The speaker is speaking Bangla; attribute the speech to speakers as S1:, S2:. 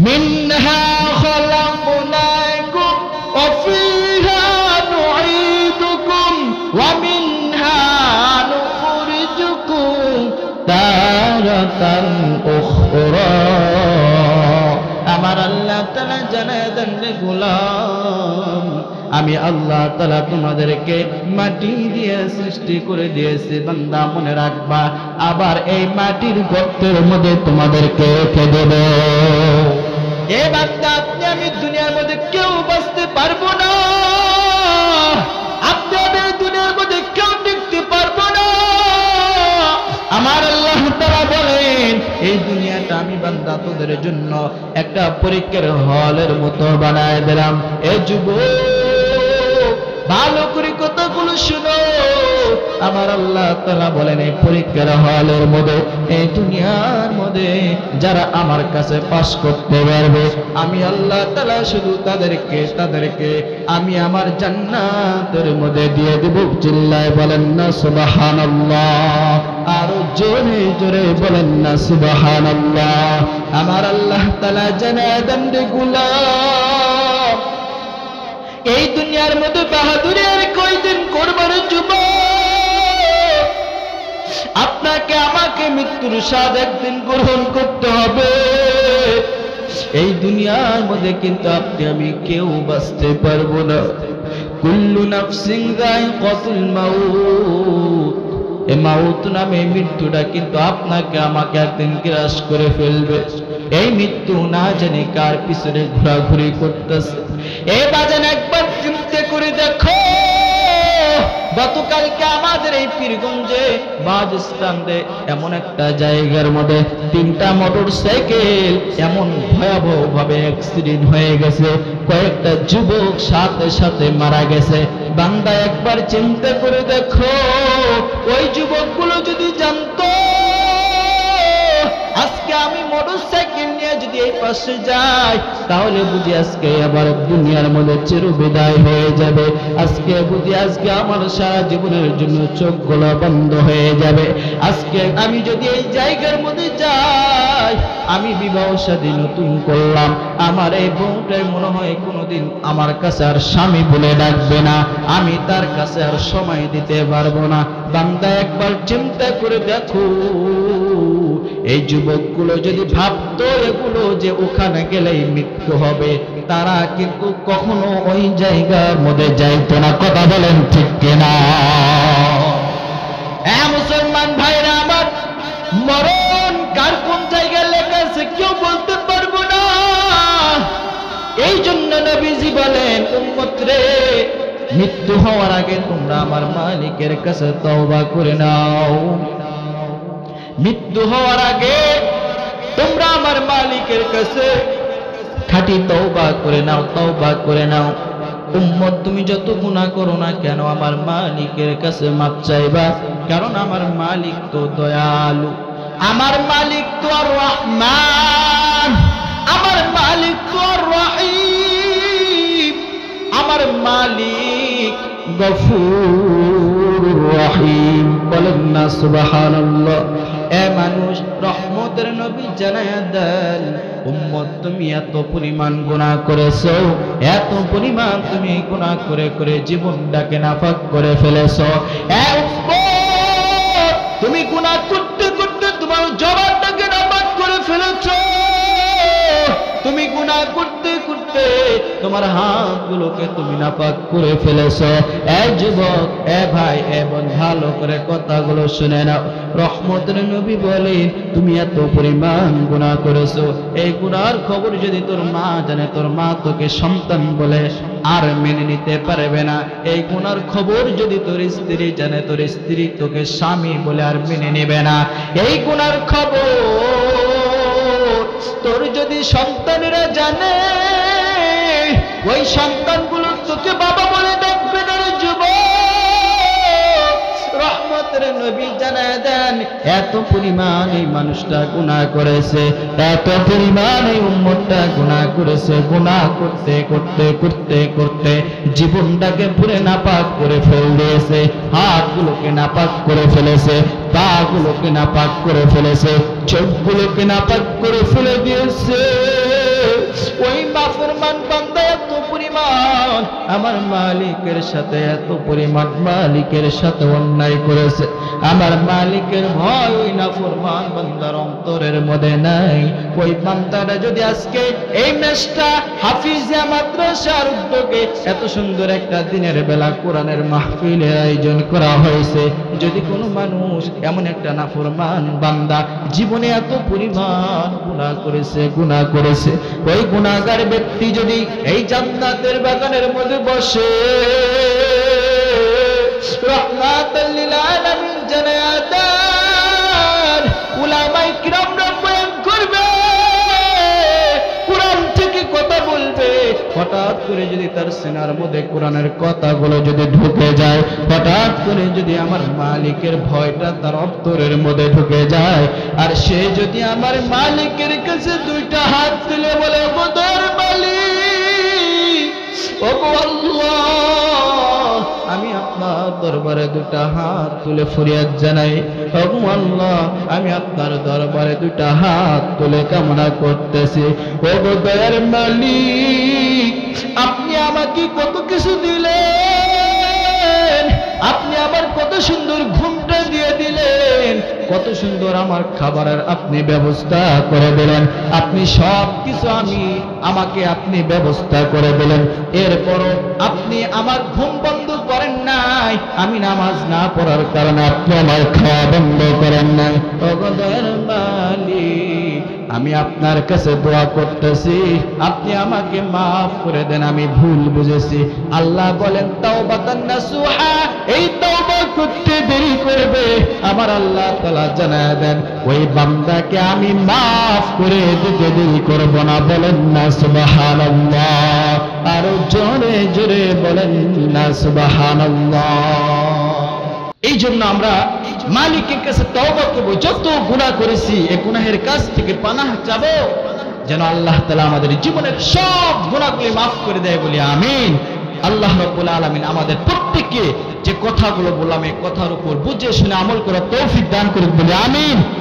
S1: মিনহা খলাকনাকুম ওয়া ফিহা নুঈদুকুম ওয়া মিনহা নুখরিজুকুম তারাতান উখরা। আমার আল্লাহ তাআলা জানায় দেন রে গোলাম, আমি আল্লাহ তাআলা তোমাদেরকে মাটি দিয়ে সৃষ্টি করে দিয়েছি বান্দা, মনে রাখবা। আবার এই মাটির গর্তের মধ্যে তোমাদেরকে রেখে দেব। এ বান্দা, আপনি আমি দুনিয়ার মধ্যে কেউ বাঁচতে পারবো না, আপনি আমি দুনিয়ার মধ্যে কেউ টিকতে পারবো না। আমার আল্লাহ তাআলা বলেন, এই দুনিয়াটা আমি বান্দা তোদের জন্য একটা পরীক্ষার হলের মতো বানায় দিলাম। এ যুবক, ভালো করে কথাগুলো শুনো। আমার আল্লাহ তাআলা বলেন, এই পরীক্ষার হলের মধ্যে, এই দুনিয়ার মধ্যে যারা আমার কাছে পাস করতে পারবে, আমি আল্লাহ তাআলা শুধু তাদেরকে আমি আমার জান্নাতের মধ্যে দিয়ে দেব। চিল্লায় বলেন না সুবহানাল্লাহ, আরো জোরে জোরে বলেন না সুবহানাল্লাহ। আমার আল্লাহ তাআলা জানায় দেন রে গোলাম, এই দুনিয়ার মধ্যে বাহাদুরি আর কয়দিন করবার যুবক, আপনাকে আমাকে মৃত্যুর স্বাদ একদিন গ্রহণ করতে হবে। এই দুনিয়ার মধ্যে কিন্তু আপনি আমি কেউ বাঁচতে পারবো না। কুল্লু নাফসিন যায়িকাতুল মাউত, এই মাউত নামে মৃত্যুটা কিন্তু আপনাকে আমাকে একদিন গ্রাস করে ফেলবে। এই মৃত্যু না জানি কার পিছনে ঘোরাঘুরি করতেছে। এই বাজান একবার চিন্তা করে দেখো, গতকালকে আমাদের এই পীরগঞ্জে বাস স্ট্যান্ডে এমন একটা জায়গার মধ্যে 3টা মোটরসাইকেল এমন ভয়াবহ ভাবে অ্যাক্সিডেন্ট হয়ে গেছে, কয়েকটা যুবক সাথে সাথে মারা গেছে। বান্দা একবার চিন্তা করে দেখো, ওই যুবকগুলো যদি জানতো আজকে আমি মোটরসাইকেল নিয়ে যদি এই পাশে যাই, তাহলে বুঝি আজকে আবার দুনিয়ার মধ্যে চিরবিদায় হয়ে যাবে। আজকে বুঝি আজকে আমার সারা জীবনের জন্য চোখগুলো বন্ধ হয়ে যাবে। আজকে আমি যদি এই জায়গার মধ্যে যাই, আমি বিবাহ শাদী নতুন করলাম, আমার এই বউটাই মনে হয় কোনোদিন আমার কাছে আর স্বামী বলে ডাকবে না, আমি তার কাছে আর সময় দিতে পারবো না। বান্দা একবার চিন্তা করে দেখো, এই যুবকগুলো যদি ভাবতো এগুলো যে ওখানে গেলেই মৃত্যু হবে, তারা কিন্তু কখনো ওই জায়গার মধ্যে যাইতো না। কথা বলেন ঠিক কিনা? মুসলমান ভাইরা আমার, মরণ কার কোন জায়গায় লেখা আছে কেউ বলতে পারবো না। এই জন্য নবীজি বলেন, উম্মত রে, মৃত্যু হওয়ার আগে তোমরা আমার মালিকের কাছে তওবা করে নাও। মৃত্যু হওয়ার আগে তোমরা আমার মালিকের কাছে খাঁটি তওবা করে নাও, তওবা করে নাও। উম্মত, তুমি যত গুনাহ করো না কেন আমার মালিকের কাছে মাপ চাইবা, কারণ আমার মালিক তো দয়ালু, আমার মালিক তো আর রহমান, আমার মালিক তো আর রহিম, আমার মালিক গফুর রহিম। বলেন না সুবহানাল্লাহ। এ মানুষ, রহমতের নবী জানায়া দেন, উম্মত তুমি এত পরিমাণ গুনাহ করেছো, এত পরিমাণ তুমি গুনাহ করে করে জীবনটাকে নাফাক করে ফেলেছো। এ উম্মত, তুমি গুনাহ করতে করতে তোমার জবানটাকে নাফাক করে ফেলেছো, তুমি গুনাহ করতে করতে তোমার হাতগুলোকে তুমি নাপাক করে ফেলেছো। এ যুবক, এ ভাই, এ বোন, ভালো করে কথাগুলো শুনে নাও। রহমতের নবী বলে, তুমি এত পরিমাণ গুনাহ করেছো, এই গুনার খবর যদি তোর মা জানে, তোর মা তোকে সন্তান বলে আর মেনে নিতে পারবে না। এই গুনার খবর যদি তোর স্ত্রী জানে, তোর স্ত্রী তোকে স্বামী বলে আর মেনে নেবে না। এই গুনার খবর তোর যদি সন্তানেরা জানে, ওই সন্তানগুলো তোকে বাবা বলে ডাকবে না। যুবক, রহমতের নবী জানায় দেন, এত পরিমাণ এই মানুষটা গুনাহ করেছে, এত পরিমাণ এই উম্মতটা গুনাহ করেছে। গুনাহ করতে করতে করতে করতে জীবনটাকে পুরো নাপাক করে ফেল দিয়েছে, হাতগুলোকে নাপাক করে ফেলেছে, পাগুলোকে নাপাক করে ফেলেছে, চোখগুলোকে নাপাক করে ফেলে দিয়েছে। আমার মালিকের সাথে এত পরিমাণ মালিকের সাথে অন্যায় করেছে, আমার মালিকের ভয় ওই নাফরমান বান্দার অন্তরের মধ্যে নাই, ওই বান্দাটা যদি আজকে এই মেশটা হাফিজিয়া মাদ্রাসার উদ্যোগে এত সুন্দর একটা দিনের বেলা কোরআনের মাহফিলের আয়োজন করা হয়েছে, যদি কোনো মানুষ এমন একটা নাফরমান বান্দা জীবনে এত পরিমাণ গুনাহ করেছে, ওই গুনাহগার ব্যক্তি যদি এই জান্নাতের বাগানের মধ্যে বসে রাহমাতাল লিল আলামিন জান্নাত উলামায়ে কিরামরা বয়ান করবে, কোরআন থেকে কথা বলবে, হঠাৎ করে যদি তার সিনার মধ্যে কোরআনের কথাগুলো যদি ঢুকে যায়, হঠাৎ করে যদি আমার মালিকের ভয়টা তার অন্তরের মধ্যে ঢুকে যায়, আর সে যদি আমার মালিকের কাছে দুইটা হাত তুলে বলে ও তোর মালিক, ও আল্লাহ, আমি আপনার দরবারে দুটা হাত তুলে ফরিয়াদ জানাই, ও আল্লাহ, আমি আপনার দরবারে দুটা হাত তুলে কামনা করতেছি, ও দয়ার মালিক, আপনি আমাকে কত কিছু দিলেন, আপনি আমার কত সুন্দর ঘুমটা দিয়ে দিলেন, কত সুন্দর আমার খাবারের আপনি ব্যবস্থা করে দিলেন, আপনি সব কিছু আমাকে আপনি ব্যবস্থা করে দিলেন, এরপরও আপনি আমার ঘুম বন্ধ করেন নাই, আমি নামাজ না পড়ার কারণে আপনি আমার খাওয়া বন্ধ করেন নাই, ও দয়ার মালিক, আমি আপনার কাছে দোয়া করতেছি, আপনি আমাকে মাফ করে দেন, আমি ভুল বুঝেছি। আল্লাহ বলেন তাওবাতান নাসুহা, এই তওবা করতে দেরি করবে, আমার আল্লাহ তাআলা জানায় দেন ওই বান্দাকে আমি মাফ করে দিতে দেরি করব না। বলেন না সুবহানাল্লাহ, আর জোরে জোরে বলেন না সুবহানাল্লাহ। এই জন্য আমরা মালিকের কাছে তওবা করব, যত গুনাহ করেছি এই গুনাহের কাছ থেকে পানাহ চাবো, যেন আল্লাহ তাআলা আমাদের জীবনের সব গুনাহগুলি মাফ করে দেয়, বলি আমিন। আল্লাহ রাব্বুল আলামিন আমাদের প্রত্যেককে যে কথাগুলো বললাম এই কথার উপর বুঝে শুনে আমল করার তৌফিক দান করুন, বলি আমিন।